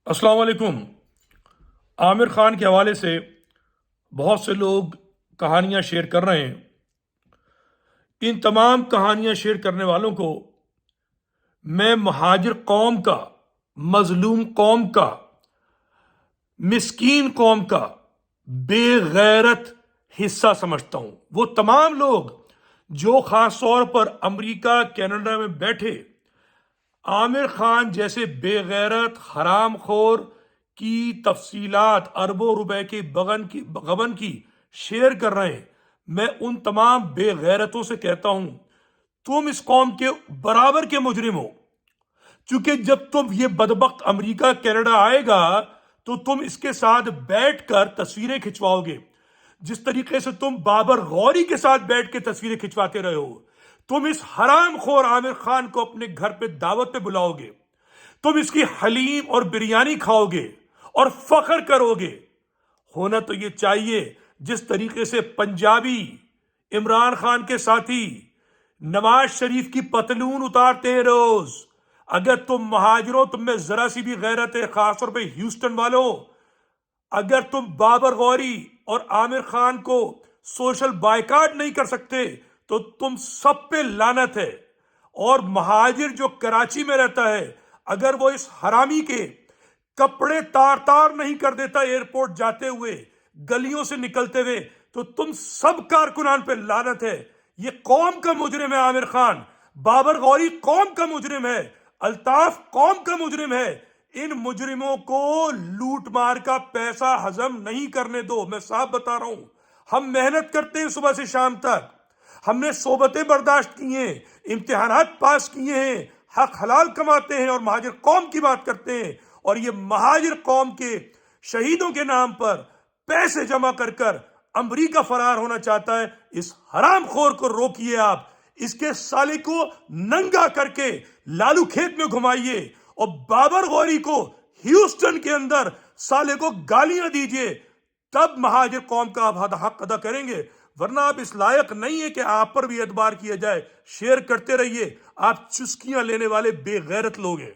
السلام علیکم۔ عامر خان کے حوالے سے بہت سے لوگ کہانیاں شیئر کر رہے ہیں۔ ان تمام کہانیاں شیئر کرنے والوں کو میں مہاجر قوم کا، مظلوم قوم کا، مسکین قوم کا بے غیرت حصہ سمجھتا ہوں۔ وہ تمام لوگ جو خاص طور پر امریکہ، کینیڈا میں بیٹھے عامر خان جیسے بے غیرت حرام خور کی تفصیلات اربوں روپے کے غبن کی شیئر کر رہے ہیں، میں ان تمام بے غیرتوں سے کہتا ہوں تم اس قوم کے برابر کے مجرم ہو، چونکہ جب تم یہ بدبخت امریکہ کینیڈا آئے گا تو تم اس کے ساتھ بیٹھ کر تصویریں کھنچواؤ گے، جس طریقے سے تم بابر غوری کے ساتھ بیٹھ کے تصویریں کھنچواتے رہے ہو۔ تم اس حرام خور عامر خان کو اپنے گھر پہ دعوت پہ بلاؤ گے، تم اس کی حلیم اور بریانی کھاؤ گے اور فخر کرو گے۔ ہونا تو یہ چاہیے جس طریقے سے پنجابی عمران خان کے ساتھی نواز شریف کی پتلون اتارتے ہیں روز۔ اگر تم مہاجروں، تم میں ذرا سی بھی غیرت ہے، خاص طور پہ ہیوسٹن والوں، اگر تم بابر غوری اور عامر خان کو سوشل بائیکاٹ نہیں کر سکتے تو تم سب پہ لعنت ہے۔ اور مہاجر جو کراچی میں رہتا ہے، اگر وہ اس حرامی کے کپڑے تار تار نہیں کر دیتا ایئرپورٹ جاتے ہوئے، گلیوں سے نکلتے ہوئے، تو تم سب کارکنان پہ لعنت ہے۔ یہ قوم کا مجرم ہے عامر خان، بابر غوری قوم کا مجرم ہے، الطاف قوم کا مجرم ہے۔ ان مجرموں کو لوٹ مار کا پیسہ ہضم نہیں کرنے دو۔ میں صاحب بتا رہا ہوں، ہم محنت کرتے ہیں صبح سے شام تک، ہم نے صحبتیں برداشت کی ہیں، امتحانات پاس کیے ہیں، حق حلال کماتے ہیں اور مہاجر قوم کی بات کرتے ہیں، اور یہ مہاجر قوم کے شہیدوں کے نام پر پیسے جمع کر کر امریکہ فرار ہونا چاہتا ہے۔ اس حرام خور کو روکیے، آپ اس کے سالے کو ننگا کر کے لالو کھیت میں گھمائیے، اور بابر غوری کو ہیوسٹن کے اندر سالے کو گالیاں دیجیے، تب مہاجر قوم کا آپ حق ادا کریں گے، ورنہ آپ اس لائق نہیں ہے کہ آپ پر بھی اعتبار کیا جائے۔ شیئر کرتے رہیے، آپ چسکیاں لینے والے بے غیرت لوگ ہیں۔